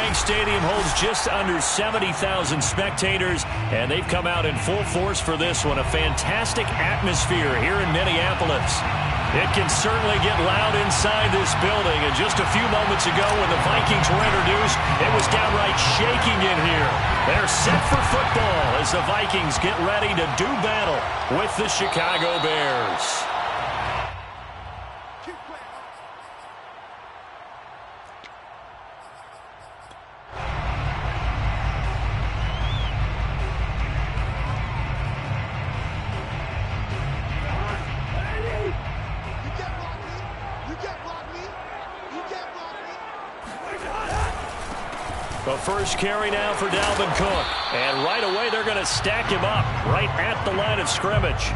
Bank Stadium holds just under 70,000 spectators, and they've come out in full force for this one. A fantastic atmosphere here in Minneapolis. It can certainly get loud inside this building, and just a few moments ago when the Vikings were introduced, it was downright shaking in here. They're set for football as the Vikings get ready to do battle with the Chicago Bears. The first carry now for Dalvin Cook. And right away they're going to stack him up right at the line of scrimmage.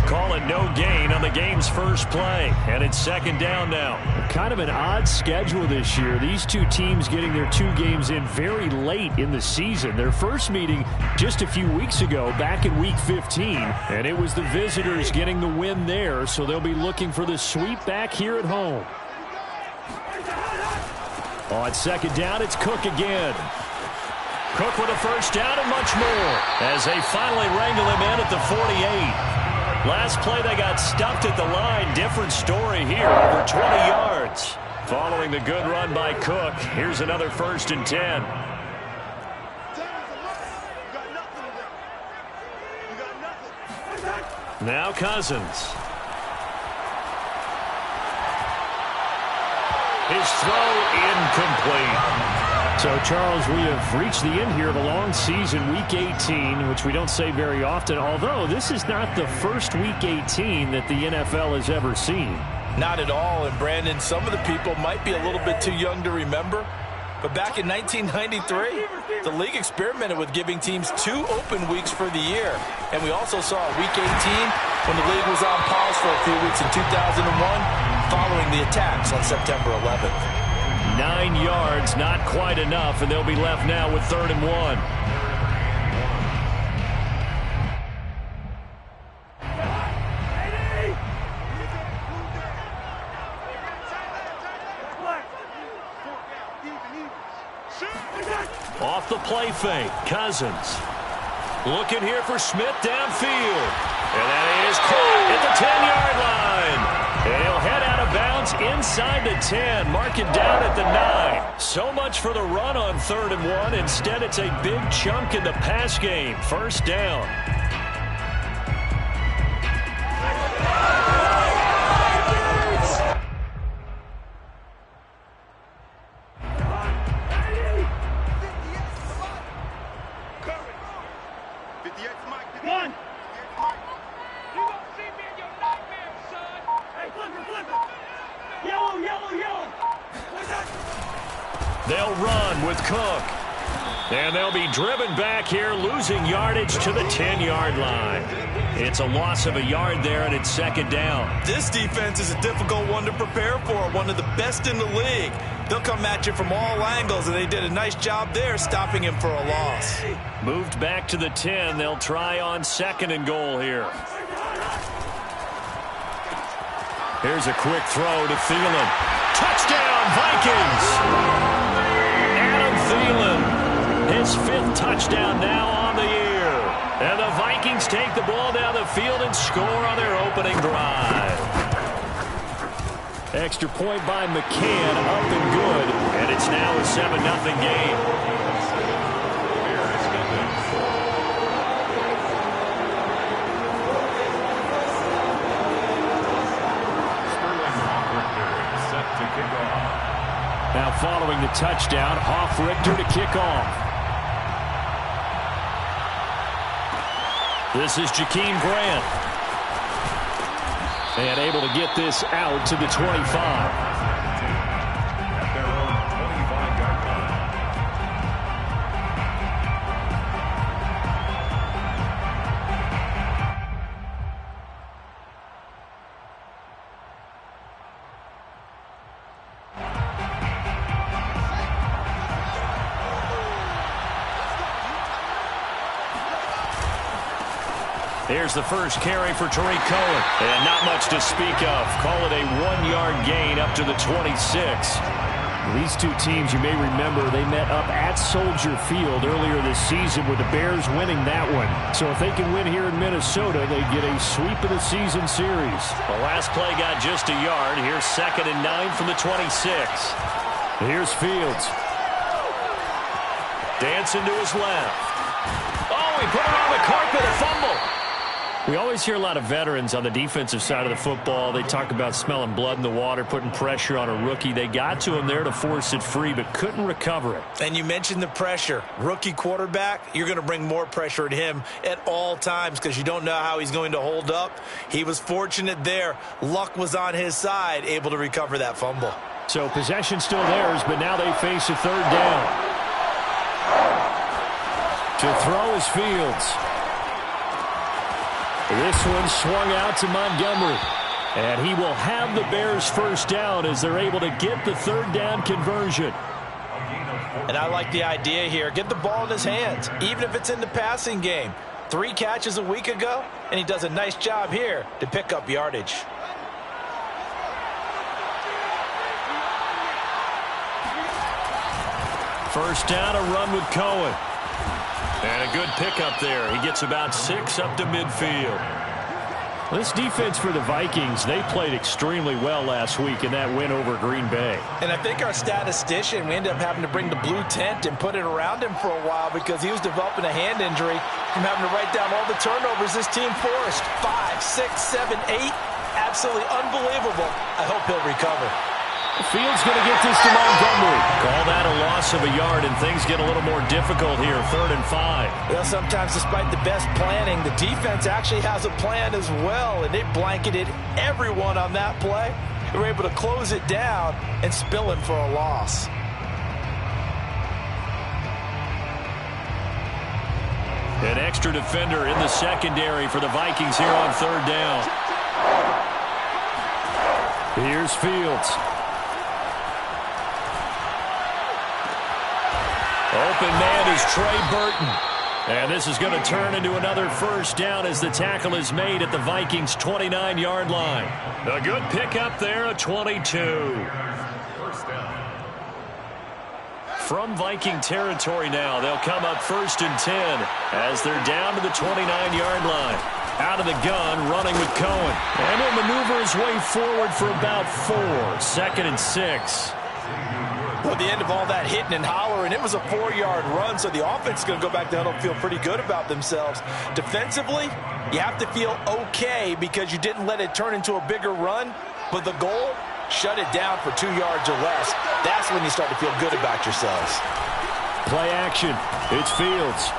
Call it no gain on the game's first play. And it's second down now. Kind of an odd schedule this year. These two teams getting their two games in very late in the season. Their first meeting just a few weeks ago back in Week 15. And it was the visitors getting the win there. So they'll be looking for the sweep back here at home. On second down, it's Cook again. Cook with a first down and much more as they finally wrangle him in at the 48. Last play they got stuffed at the line. Different story here, over 20 yards. Following the good run by Cook, here's another 1st and 10. Now Cousins. His throw incomplete. So, Charles, we have reached the end here of a long season, Week 18, which we don't say very often, although this is not the first Week 18 that the NFL has ever seen. Not at all, and Brandon, some of the people might be a little bit too young to remember, but back in 1993, the league experimented with giving teams 2 open weeks for the year, and we also saw Week 18 when the league was on pause for a few weeks in 2001, following the attacks on September 11th. 9 yards, not quite enough, and they'll be left now with 3rd and 1. Off the play fake, Cousins. Looking here for Smith downfield. And that is caught at the 10-yard line. And he'll head out of bounds inside the 10, mark it down at the 9. So much for the run on 3rd and 1. Instead, it's a big chunk in the pass game. First down. They'll run with Cook. And they'll be driven back here, losing yardage to the 10-yard line. It's a loss of a yard there, and it's second down. This defense is a difficult one to prepare for, one of the best in the league. They'll come at you from all angles, and they did a nice job there stopping him for a loss. Moved back to the 10. They'll try on 2nd and goal here. Here's a quick throw to Thielen. Touchdown, Vikings! Thielen, his 5th touchdown now on the year. And the Vikings take the ball down the field and score on their opening drive. Extra point by McCann, up and good. And it's now a 7-0 game. Now following the touchdown, Hoff-Richter to kick off. This is Jakeem Grant. And able to get this out to the 25. Here's the first carry for Tariq Cohen. And not much to speak of. Call it a 1-yard gain up to the 26. These two teams, you may remember, they met up at Soldier Field earlier this season with the Bears winning that one. So if they can win here in Minnesota, they get a sweep of the season series. The last play got just a yard. Here's 2nd and 9 from the 26. Here's Fields. Dancing to his left. Oh, he put it on the carpet, a fumble. We always hear a lot of veterans on the defensive side of the football. They talk about smelling blood in the water, putting pressure on a rookie. They got to him there to force it free, but couldn't recover it. And you mentioned the pressure. Rookie quarterback, you're going to bring more pressure at him at all times because you don't know how he's going to hold up. He was fortunate there. Luck was on his side, able to recover that fumble. So possession still theirs, but now they face a 3rd down. To throw is Fields. This one swung out to Montgomery. And he will have the Bears' 1st down as they're able to get the 3rd down conversion. And I like the idea here. Get the ball in his hands, even if it's in the passing game. 3 catches a week ago, and he does a nice job here to pick up yardage. First down, a run with Cohen. And a good pickup there. He gets about 6 up to midfield. This defense for the Vikings, they played extremely well last week in that win over Green Bay. And I think our statistician, we ended up having to bring the blue tent and put it around him for a while because he was developing a hand injury from having to write down all the turnovers this team forced. 5, 6, 7, 8. Absolutely unbelievable. I hope he'll recover. Fields going to get this to Montgomery. Call that a loss of a yard, and things get a little more difficult here. 3rd and 5. Well, sometimes despite the best planning, the defense actually has a plan as well, and they blanketed everyone on that play. They were able to close it down and spill him for a loss. An extra defender in the secondary for the Vikings here on 3rd down. Here's Fields. Open man is Trey Burton. And this is going to turn into another 1st down as the tackle is made at the Vikings' 29-yard line. A good pickup there, a 22. From Viking territory now, they'll come up 1st and 10 as they're down to the 29-yard line. Out of the gun, running with Cohen. And he'll maneuver his way forward for about 4. 2nd and 6. Well, at the end of all that hitting and hollering, it was a 4-yard run, so the offense is going to go back to huddle and feel pretty good about themselves. Defensively, you have to feel okay because you didn't let it turn into a bigger run, but the goal, shut it down for 2 yards or less. That's when you start to feel good about yourselves. Play action. It's Fields.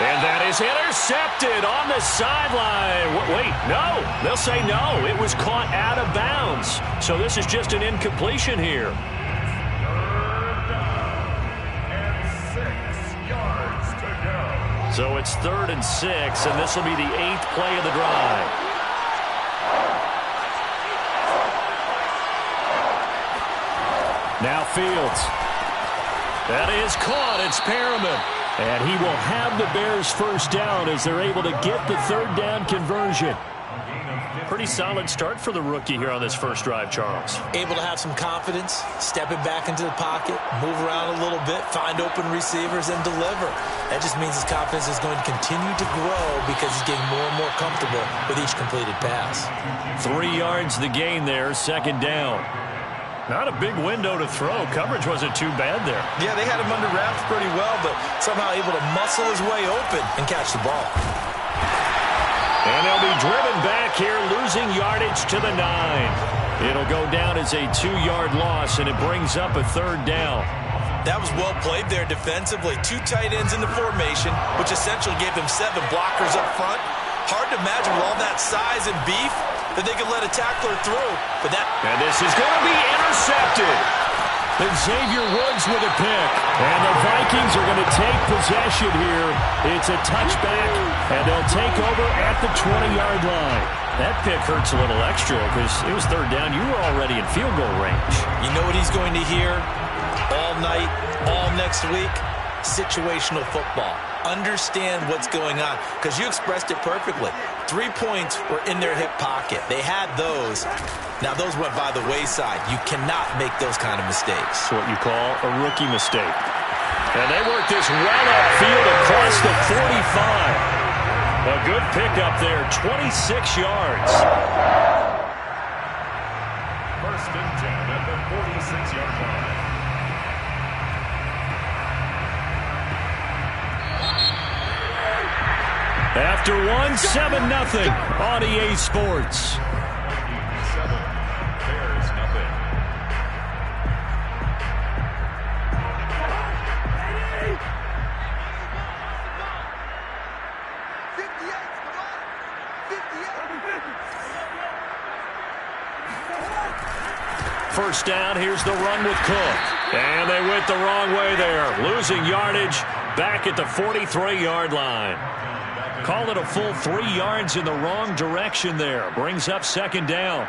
And that is intercepted on the sideline. Wait, no. They'll say no. It was caught out of bounds. So this is just an incompletion here. 3rd down and 6 yards to go. So it's 3rd and 6, and this will be the 8th play of the drive. Now Fields. That is caught. It's Perriman. And he will have the Bears' 1st down as they're able to get the 3rd down conversion. Pretty solid start for the rookie here on this first drive, Charles. Able to have some confidence, stepping back into the pocket, move around a little bit, find open receivers, and deliver. That just means his confidence is going to continue to grow because he's getting more and more comfortable with each completed pass. 3 yards the gain there, 2nd down. Not a big window to throw. Coverage wasn't too bad there. Yeah, they had him under wraps pretty well, but somehow able to muscle his way open and catch the ball. And they'll be driven back here, losing yardage to the 9. It'll go down as a 2-yard loss, and it brings up a 3rd down. That was well played there defensively. 2 tight ends in the formation, which essentially gave them 7 blockers up front. Hard to imagine with all that size and beef that they could let a tackler through. But that... And this is going to be intercepted. And Xavier Woods with a pick. And the Vikings are going to take possession here. It's a touchback, and they'll take over at the 20-yard line. That pick hurts a little extra because it was 3rd down. You were already in field goal range. You know what he's going to hear all night, all next week? situational football. Understand what's going on, because you expressed it perfectly. 3 points were in their hip pocket. They had those. Now, those went by the wayside. You cannot make those kind of mistakes. It's what you call a rookie mistake. And they work this well upfield across the 45. A good pickup there, 26 yards. First and 10 at the 46-yard line. After one, 7-0 on EA Sports. 7, Bears nothing. First down, here's the run with Cook. And they went the wrong way there, losing yardage back at the 43-yard line. Call it a full 3 yards in the wrong direction there. Brings up second down.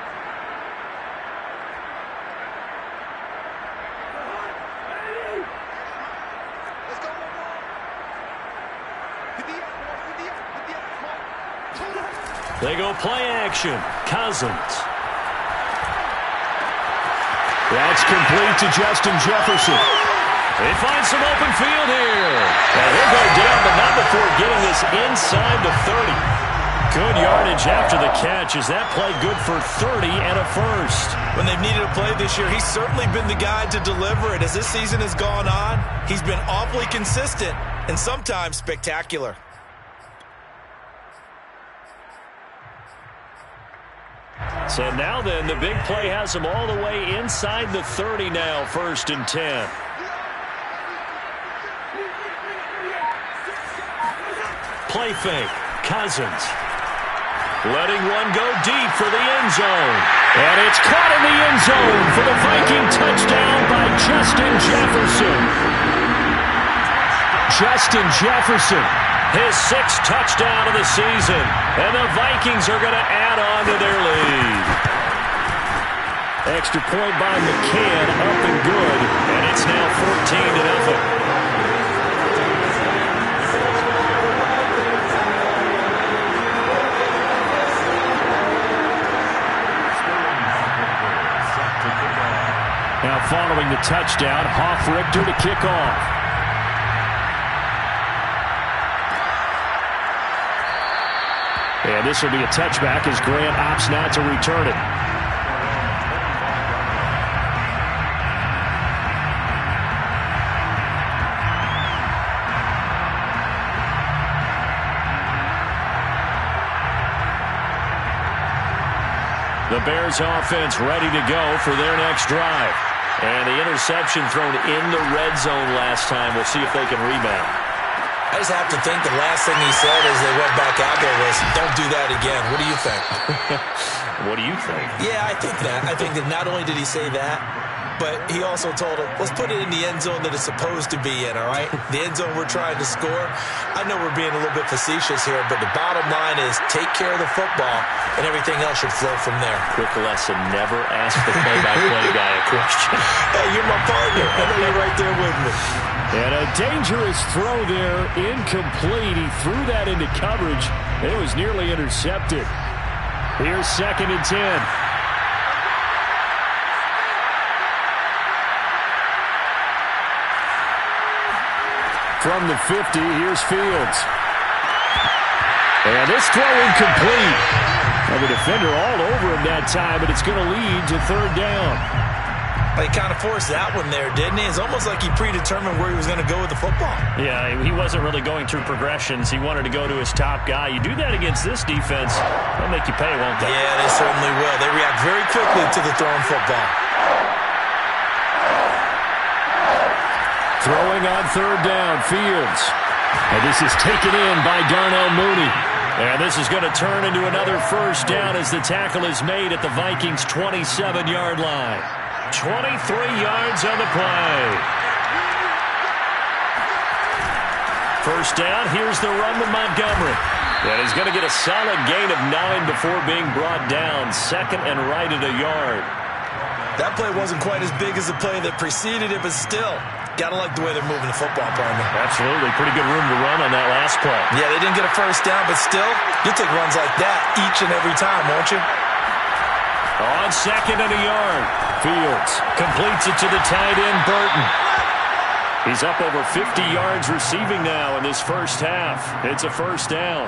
They go play action. Cousins. That's complete to Justin Jefferson. They find some open field here. And he'll go down, but not before getting this inside the 30. Good yardage after the catch. Is that play good for 30 and a first? When they've needed a play this year, he's certainly been the guy to deliver it. As this season has gone on, he's been awfully consistent and sometimes spectacular. So now then, the big play has him all the way inside the 30 now, first and 10. Play fake. Cousins. Letting one go deep for the end zone. And it's caught in the end zone for the Viking touchdown by Justin Jefferson. Justin Jefferson, his 6th touchdown of the season. And the Vikings are going to add on to their lead. Extra point by McCann, up and good. And it's now 14-0. Now following the touchdown, Hofrichter to kick off. And this will be a touchback as Grant opts not to return it. The Bears offense ready to go for their next drive. And the interception thrown in the red zone last time. We'll see if they can rebound. I just have to think the last thing he said as they went back out there was, don't do that again. What do you think? What do you think? Yeah, I think that. I think that not only did he say that, but he also told him, let's put it in the end zone that it's supposed to be in, all right? The end zone we're trying to score. I know we're being a little bit facetious here, but the bottom line is take care of the football, and everything else should flow from there. Quick lesson, never ask the play-by-play guy a question. Hey, you're my partner. I know you're right there with me. And a dangerous throw there, incomplete. He threw that into coverage. It was nearly intercepted. Here's 2nd and 10. From the 50, here's Fields. And this throw incomplete. Well, the defender all over him that time, but it's going to lead to 3rd down. He kind of forced that one there, didn't he? It's almost like he predetermined where he was going to go with the football. Yeah, he wasn't really going through progressions. He wanted to go to his top guy. You do that against this defense, they'll make you pay, won't they? Yeah, they certainly will. They react very quickly to the thrown football. Throwing on 3rd down, Fields. And this is taken in by Darnell Mooney. And this is going to turn into another first down as the tackle is made at the Vikings' 27-yard line. 23 yards on the play. First down, here's the run with Montgomery. And he's going to get a solid gain of 9 before being brought down. 2nd and right at a yard. That play wasn't quite as big as the play that preceded it, but still, gotta like the way they're moving the football, partner. Absolutely. Pretty good room to run on that last play. Yeah, they didn't get a first down, but still, you'll take runs like that each and every time, won't you? On 2nd and a yard, Fields completes it to the tight end, Burton. He's up over 50 yards receiving now in this first half. It's a first down.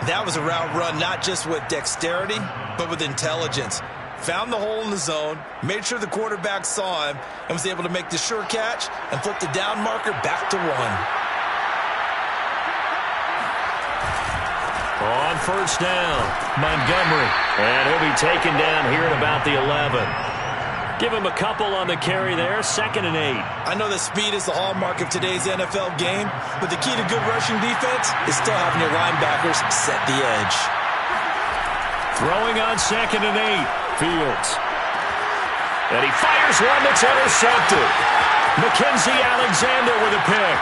That was a route run not just with dexterity, but with intelligence. Found the hole in the zone, made sure the quarterback saw him, and was able to make the sure catch and flip the down marker back to 1. On first down, Montgomery. And he'll be taken down here at about the 11. Give him a couple on the carry there, 2nd and 8. I know that speed is the hallmark of today's NFL game, but the key to good rushing defense is still having your linebackers set the edge. Throwing on 2nd and 8, Fields. And he fires one that's intercepted. Mackenzie Alexander with a pick.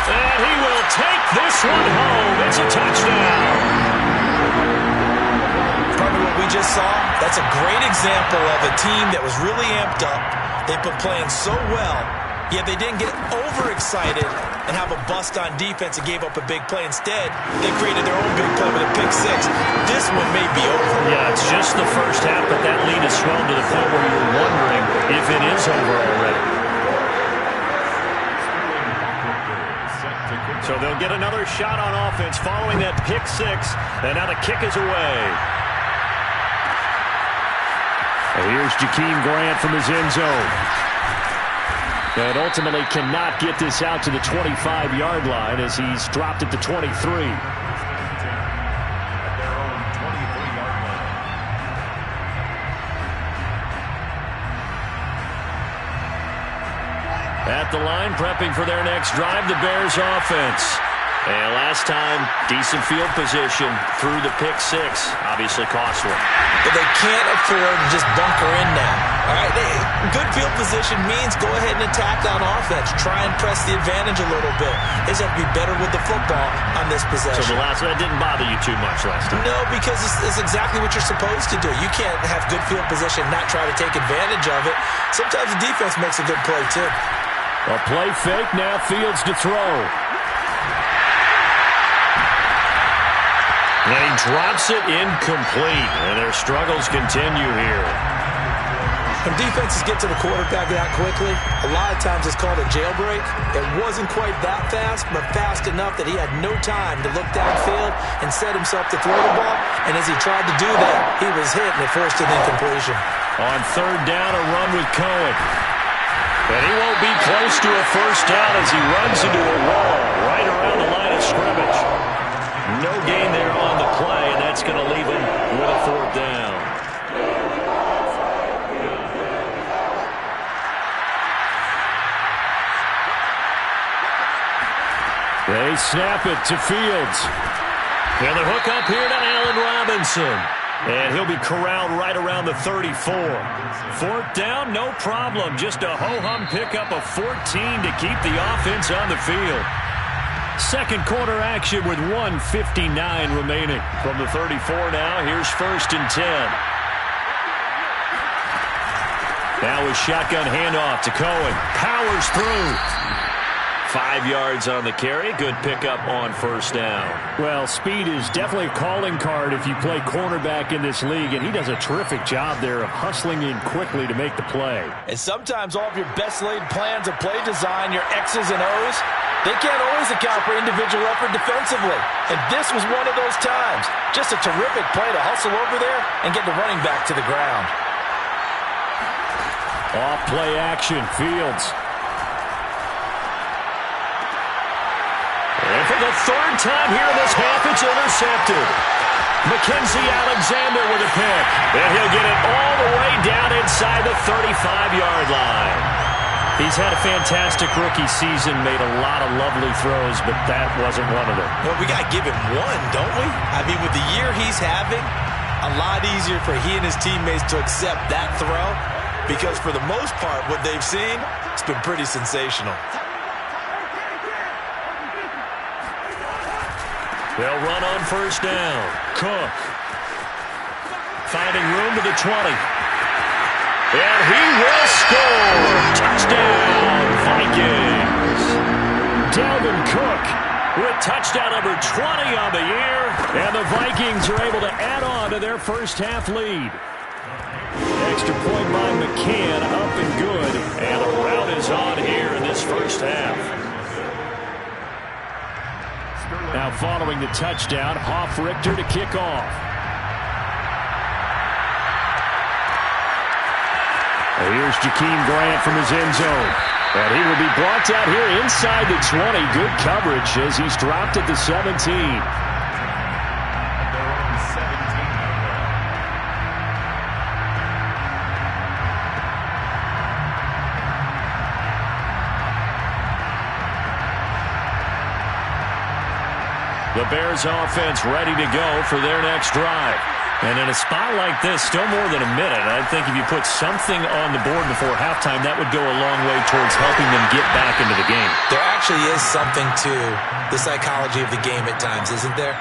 And he will take this one home. It's a touchdown. Probably what we just saw, that's a great example of a team that was really amped up. They've been playing so well, yet they didn't get overexcited and have a bust on defense and gave up a big play. Instead, they created their own big play with a pick 6. This one may be over. Yeah, it's just the first half, but that lead has swelled to the point where you're wondering if it is over already. So they'll get another shot on offense following that pick 6, and now the kick is away. And here's Jakeem Grant from his end zone. And ultimately cannot get this out to the 25-yard line as he's dropped at the 23. At the line, prepping for their next drive, the Bears offense. And last time, decent field position through the pick 6. Obviously costly. But they can't afford to just bunker in now. All right, good field position means go ahead and attack on offense. Try and press the advantage a little bit. They just have to be better with the football on this possession. So that didn't bother you too much last time? No, because it's exactly what you're supposed to do. You can't have good field position and not try to take advantage of it. Sometimes the defense makes a good play, too. A play fake, now Fields to throw. And he drops it incomplete, and their struggles continue here. When defenses get to the quarterback that quickly, a lot of times it's called a jailbreak. It wasn't quite that fast, but fast enough that he had no time to look downfield and set himself to throw the ball. And as he tried to do that, he was hit, and it forced an incompletion. On 3rd down, a run with Cohen. And he won't be close to a first down as he runs into a wall right around the line of scrimmage. No gain there on the play, and that's going to leave him with a 4th down. They snap it to Fields. And the hook up here to Allen Robinson. And he'll be corralled right around the 34. 4th down, no problem. Just a ho-hum pickup of 14 to keep the offense on the field. Second quarter action with 1:59 remaining. From the 34 now, here's 1st and 10. Now a shotgun handoff to Cohen. Powers through. 5 yards on the carry. Good pickup on 1st down. Well, speed is definitely a calling card if you play cornerback in this league, and he does a terrific job there of hustling in quickly to make the play. And sometimes all of your best laid plans of play design, your X's and O's, they can't always account for individual effort defensively. And this was one of those times. Just a terrific play to hustle over there and get the running back to the ground. Off play action, Fields. And for the 3rd time here in this half, it's intercepted. Mackenzie Alexander with a pick. And he'll get it all the way down inside the 35-yard line. He's had a fantastic rookie season, made a lot of lovely throws, but that wasn't one of them. Well, we got to give him one, don't we? I mean, with the year he's having, a lot easier for he and his teammates to accept that throw because for the most part, what they've seen, it's been pretty sensational. They'll run on first down. Cook finding room to the 20. And he will score. Touchdown, Vikings. Dalvin Cook with touchdown number 20 on the year. And the Vikings are able to add on to their first half lead. Extra point by McCann, up and good. And the rout is on here in this first half. Now following the touchdown, Hoff-Richter to kick off. Here's Jakeem Grant from his end zone. And he will be brought out here inside the 20. Good coverage as he's dropped at the 17. The Bears offense ready to go for their next drive. And in a spot like this, still more than a minute, I think if you put something on the board before halftime, that would go a long way towards helping them get back into the game. There actually is something to the psychology of the game at times, isn't there?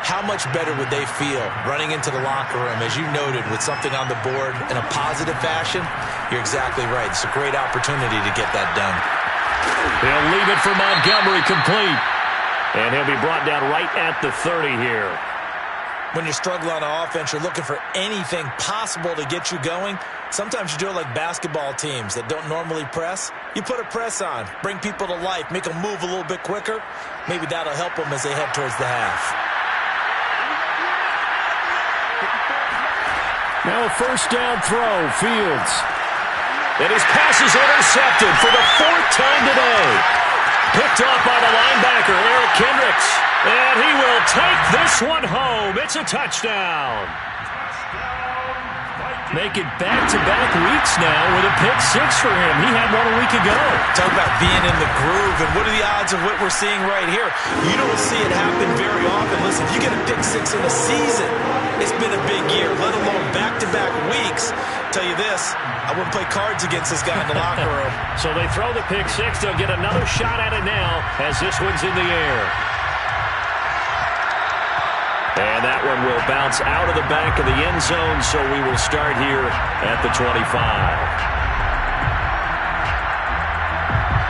How much better would they feel running into the locker room, as you noted, with something on the board in a positive fashion? You're exactly right. It's a great opportunity to get that done. He'll leave it for Montgomery complete. And he'll be brought down right at the 30 here. When you're struggling on offense, you're looking for anything possible to get you going. Sometimes you do it like basketball teams that don't normally press. You put a press on, bring people to life, make them move a little bit quicker. Maybe that'll help them as they head towards the half. Now a first down throw, Fields. And his pass is intercepted for the 4th time today. Picked off by the linebacker, Eric Kendricks. And he will take this one home. It's a touchdown. Make it back-to-back weeks now with a pick 6 for him. He had one a week ago. Talk about being in the groove, and what are the odds of what we're seeing right here? You don't see it happen very often. Listen, if you get a pick 6 in a season, it's been a big year, let alone back-to-back weeks. Tell you this, I wouldn't play cards against this guy in the locker room. So they throw the pick 6. They'll get another shot at it now as this one's in the air. And that one will bounce out of the back of the end zone, so we will start here at the 25.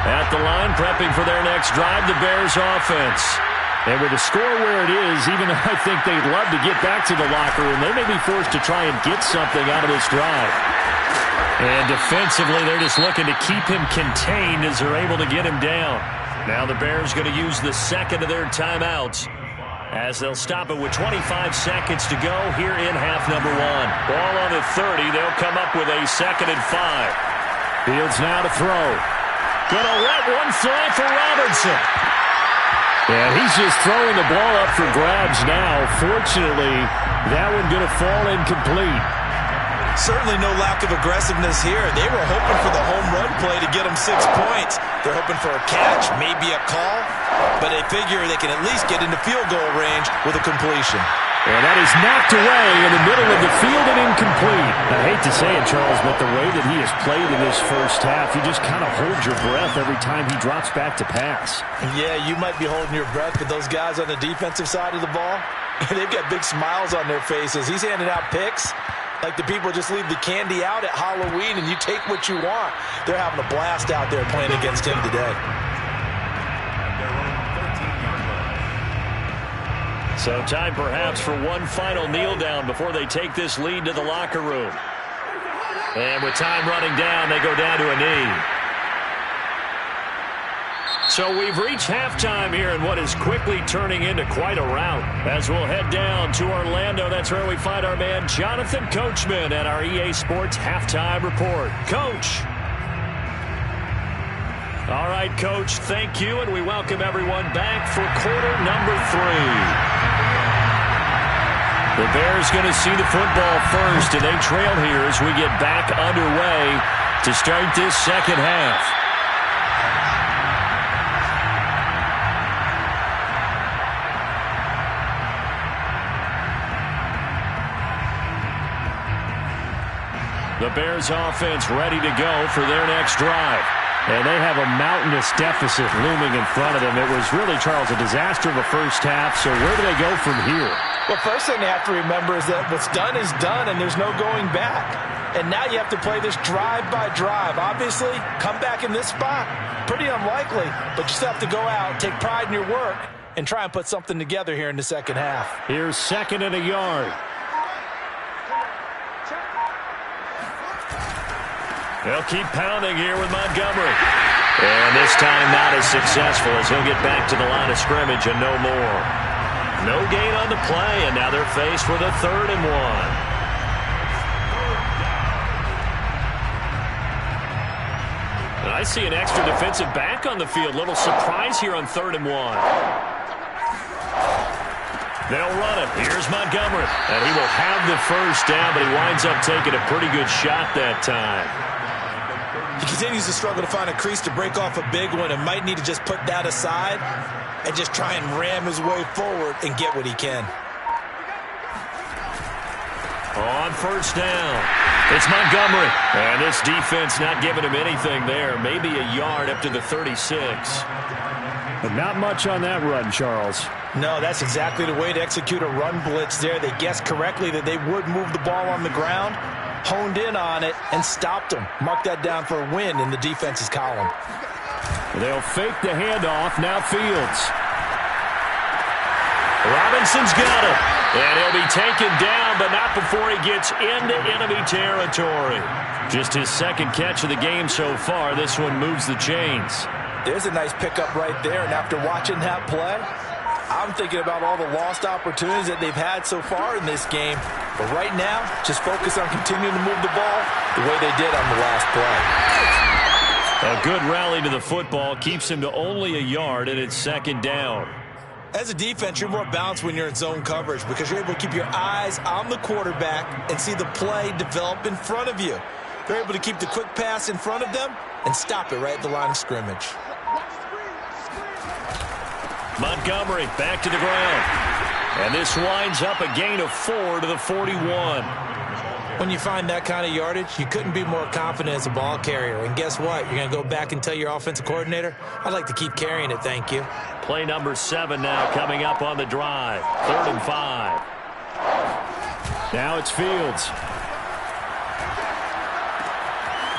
At the line, prepping for their next drive, the Bears offense. And with the score where it is, even though I think they'd love to get back to the locker room, they may be forced to try and get something out of this drive. And defensively, they're just looking to keep him contained as they're able to get him down. Now the Bears going to use the second of their timeouts, as they'll stop it with 25 seconds to go here in half number 1. Ball on the 30. They'll come up with a 2nd and 5. Fields now to throw. Gonna let one fly for Robinson. And he's just throwing the ball up for grabs now. Fortunately, that one going to fall incomplete. Certainly no lack of aggressiveness here. They were hoping for the home run play to get them 6 points. They're hoping for a catch, maybe a call, but they figure they can at least get into field goal range with a completion. And that is knocked away in the middle of the field and incomplete. I hate to say it, Charles, but the way that he has played in this first half, you just kind of hold your breath every time he drops back to pass. Yeah, you might be holding your breath, but those guys on the defensive side of the ball, they've got big smiles on their faces. He's handing out picks like the people just leave the candy out at Halloween and you take what you want. They're having a blast out there playing against him today. So time perhaps for one final kneel down before they take this lead to the locker room. And with time running down, they go down to a knee. So we've reached halftime here in what is quickly turning into quite a rout. As we'll head down to Orlando, that's where we find our man Jonathan Coachman at our EA Sports Halftime Report. Coach. All right, Coach, thank you, and we welcome everyone back for quarter number 3. The Bears going to see the football first, and they trail here as we get back underway to start this second half. The Bears offense ready to go for their next drive. And they have a mountainous deficit looming in front of them. It was really, Charles, a disaster of a first half. So where do they go from here? Well, first thing they have to remember is that what's done is done, and there's no going back. And now you have to play this drive by drive. Obviously, come back in this spot, pretty unlikely, but you still have to go out, take pride in your work, and try and put something together here in the second half. Here's 2nd and a yard. They'll keep pounding here with Montgomery. And this time not as successful as he'll get back to the line of scrimmage and no more. No gain on the play, and now they're faced with a 3rd and 1. And I see an extra defensive back on the field. Little surprise here on 3rd and 1. They'll run it. Here's Montgomery. And he will have the first down, but he winds up taking a pretty good shot that time. He continues to struggle to find a crease to break off a big one and might need to just put that aside and just try and ram his way forward and get what he can. On 1st down, it's Montgomery. And this defense not giving him anything there. Maybe a yard up to the 36. But not much on that run, Charles. No, that's exactly the way to execute a run blitz there. They guessed correctly that they would move the ball on the ground, honed in on it, and stopped them. Mark that down for a win in the defense's column. They'll fake the handoff. Now Fields. Robinson's got it. And he'll be taken down, but not before he gets into enemy territory. Just his 2nd catch of the game so far. This one moves the chains. There's a nice pickup right there, and after watching that play, I'm thinking about all the lost opportunities that they've had so far in this game. But right now, just focus on continuing to move the ball the way they did on the last play. A good rally to the football keeps him to only a yard, and it's 2nd down. As a defense, you're more balanced when you're in zone coverage because you're able to keep your eyes on the quarterback and see the play develop in front of you. They're able to keep the quick pass in front of them and stop it right at the line of scrimmage. Montgomery back to the ground. And this winds up a gain of 4 to the 41. When you find that kind of yardage, you couldn't be more confident as a ball carrier. And guess what? You're going to go back and tell your offensive coordinator, I'd like to keep carrying it, thank you. Play number 7 now coming up on the drive. 3rd and 5. Now it's Fields.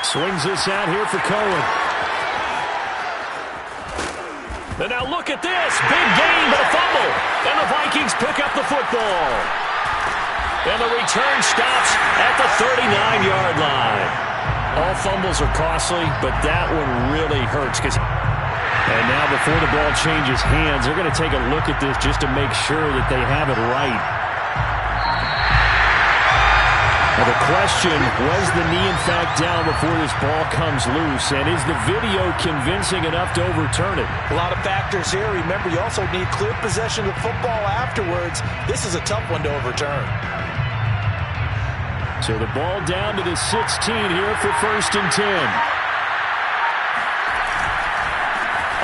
Swings this out here for Cohen. And now look at this. Big gain, but a fumble. And the Vikings pick up the football. And the return stops at the 39-yard line. All fumbles are costly, but that one really hurts. And now before the ball changes hands, they're going to take a look at this just to make sure that they have it right. Now the question, was the knee in fact down before this ball comes loose? And is the video convincing enough to overturn it? A lot of factors here. Remember, you also need clear possession of the football afterwards. This is a tough one to overturn. So the ball down to the 16 here for 1st and 10.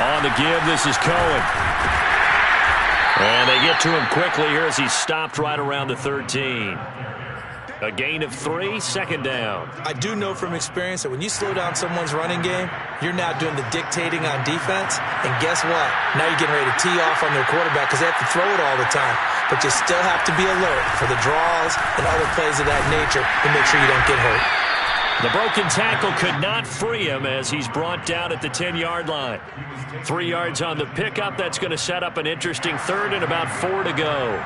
On the give, this is Cohen. And they get to him quickly here as he's stopped right around the 13. A gain of 3, 2nd down. I do know from experience that when you slow down someone's running game, you're now doing the dictating on defense. And guess what? Now you're getting ready to tee off on their quarterback because they have to throw it all the time. But you still have to be alert for the draws and other plays of that nature to make sure you don't get hurt. The broken tackle could not free him as he's brought down at the 10-yard line. 3 yards on the pickup. That's going to set up an interesting 3rd and about 4 to go.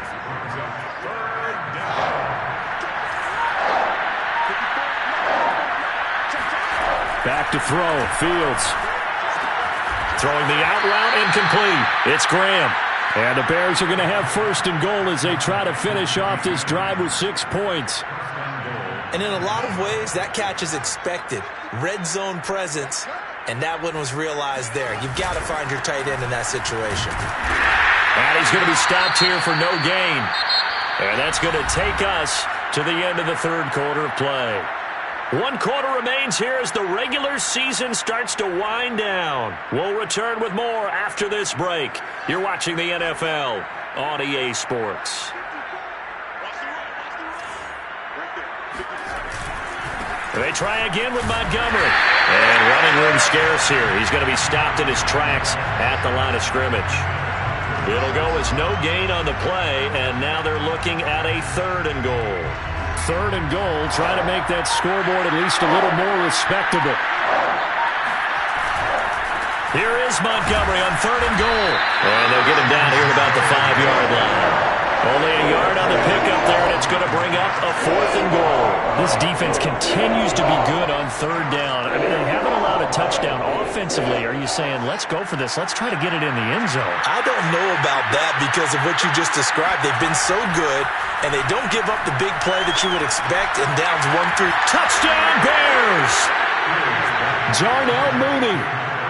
Back to throw. Fields. Throwing the out route incomplete. It's Graham. And the Bears are going to have 1st and goal as they try to finish off this drive with 6 points. And in a lot of ways, that catch is expected. Red zone presence, and that one was realized there. You've got to find your tight end in that situation. And he's going to be stopped here for no gain. And that's going to take us to the end of the 3rd quarter of play. 1 quarter remains here as the regular season starts to wind down. We'll return with more after this break. You're watching the NFL on EA Sports. They try again with Montgomery. And running room scarce here. He's going to be stopped in his tracks at the line of scrimmage. It'll go as no gain on the play, and now they're looking at a 3rd and goal. 3rd and goal, trying to make that scoreboard at least a little more respectable. Here is Montgomery on 3rd and goal. And they'll get him down here at about the 5-yard line. Only a yard on the pickup there, and it's going to bring up a 4th and goal. This defense continues to be good on 3rd down. I mean, they haven't allowed a touchdown offensively. Are you saying, let's go for this, let's try to get it in the end zone? I don't know about that because of what you just described. They've been so good, and they don't give up the big play that you would expect in downs 1-3. Touchdown, Bears! Darnell Mooney.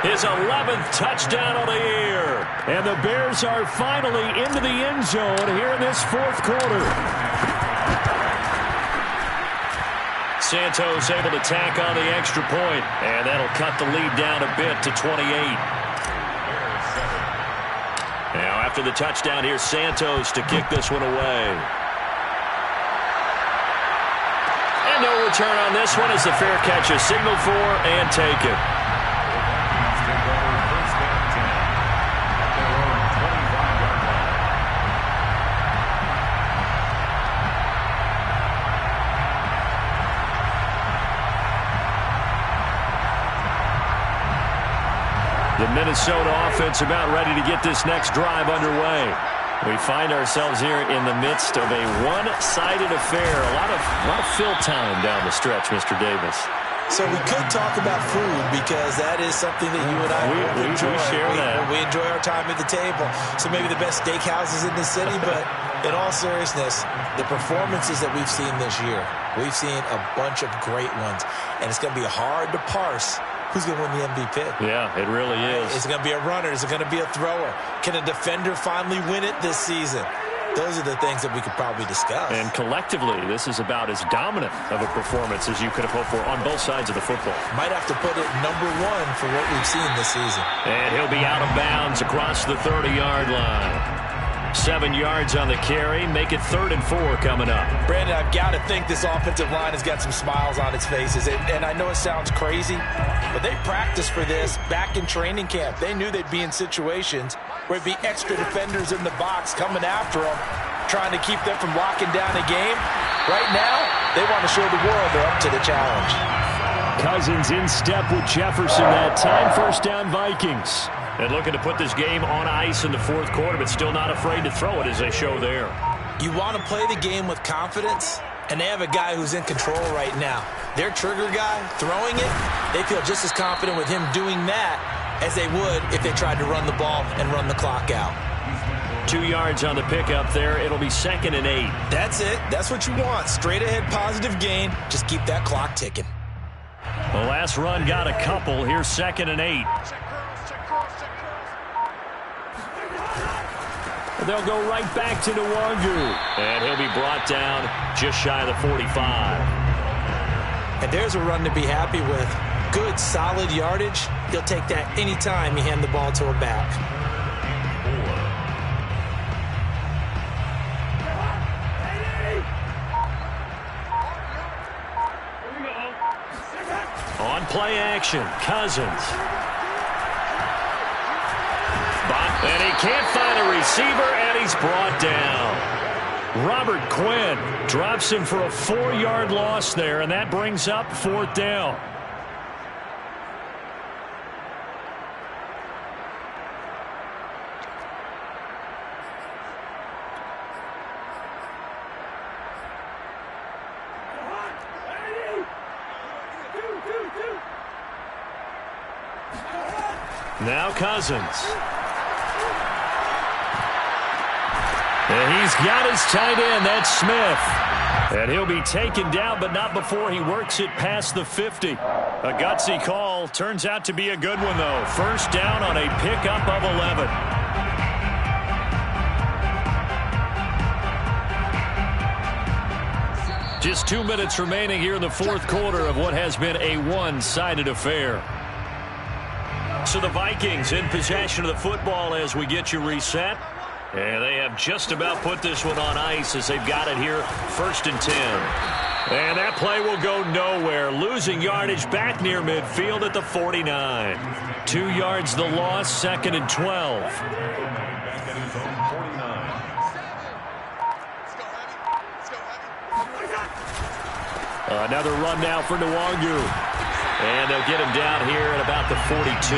His 11th touchdown of the year. And the Bears are finally into the end zone here in this 4th quarter. Santos able to tack on the extra point, and that'll cut the lead down a bit to 28. Now after the touchdown, here's Santos to kick this one away. And no return on this one as the fair catch is signaled for and taken. The Minnesota offense about ready to get this next drive underway. We find ourselves here in the midst of a one-sided affair. A lot of fill time down the stretch, Mr. Davis. So we could talk about food because that is something that you and I enjoy. We share that. We enjoy our time at the table. So maybe the best steakhouses in the city, but in all seriousness, the performances that we've seen this year, we've seen a bunch of great ones, and it's going to be hard to parse who's going to win the MVP. Yeah, it really is. Is it going to be a runner? Is it going to be a thrower? Can a defender finally win it this season? Those are the things that we could probably discuss. And collectively, this is about as dominant of a performance as you could have hoped for on both sides of the football. Might have to put it number 1 for what we've seen this season. And he'll be out of bounds across the 30-yard line. 7 yards on the carry. Make it 3rd and 4 coming up. Brandon, I've got to think this offensive line has got some smiles on its faces. And I know it sounds crazy, but they practiced for this back in training camp. They knew they'd be in situations where it'd be extra defenders in the box coming after them, trying to keep them from locking down a game. Right now, they want to show the world they're up to the challenge. Cousins in step with Jefferson that time. 1st down Vikings. And looking to put this game on ice in the 4th quarter, but still not afraid to throw it as they show there. You want to play the game with confidence, and they have a guy who's in control right now. Their trigger guy, throwing it, they feel just as confident with him doing that as they would if they tried to run the ball and run the clock out. 2 yards on the pickup there. It'll be 2nd and 8. That's it. That's what you want. Straight ahead positive gain. Just keep that clock ticking. The last run got a couple. Here's 2nd and 8. They'll go right back to Nwangu. And he'll be brought down just shy of the 45. And there's a run to be happy with. Good, solid yardage. He'll take that anytime you hand the ball to a back. On play action, Cousins. And he can't find a receiver, and he's brought down. Robert Quinn drops him for a 4-yard loss there, and that brings up 4th down. Now Cousins. And he's got his tight end. That's Smith. And he'll be taken down, but not before he works it past the 50. A gutsy call. Turns out to be a good one, though. 1st down on a pickup of 11. Just 2 minutes remaining here in the 4th quarter of what has been a one-sided affair. So the Vikings in possession of the football as we get you reset. And they have just about put this one on ice as they've got it here. 1st and 10. And that play will go nowhere, losing yardage back near midfield at the 49. 2 yards the loss, 2nd and 12. Another run now for Nwangu. And they'll get him down here at about the 42.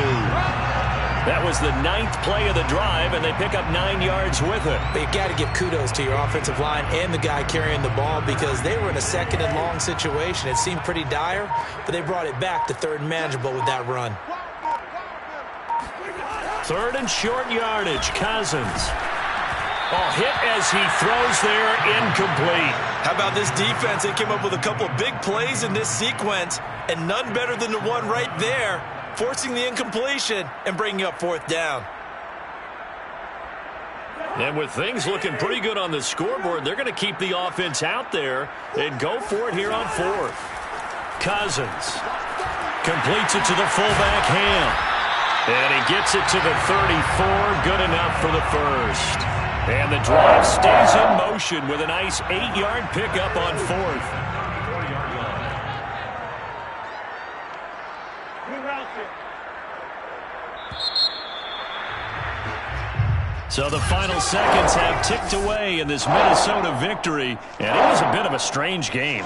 That was the 9th play of the drive, and they pick up 9 yards with it. But you got to give kudos to your offensive line and the guy carrying the ball because they were in a 2nd and long situation. It seemed pretty dire, but they brought it back to 3rd and manageable with that run. 3rd and short yardage. Cousins. Oh, hit as he throws there, incomplete. How about this defense? They came up with a couple of big plays in this sequence, and none better than the one right there, forcing the incompletion and bringing up 4th down. And with things looking pretty good on the scoreboard, they're going to keep the offense out there and go for it here on 4th. Cousins completes it to the fullback, Ham. And he gets it to the 34, good enough for the first. And the drive stays in motion with a nice 8-yard pickup on 4th. So the final seconds have ticked away in this Minnesota victory, and it was a bit of a strange game.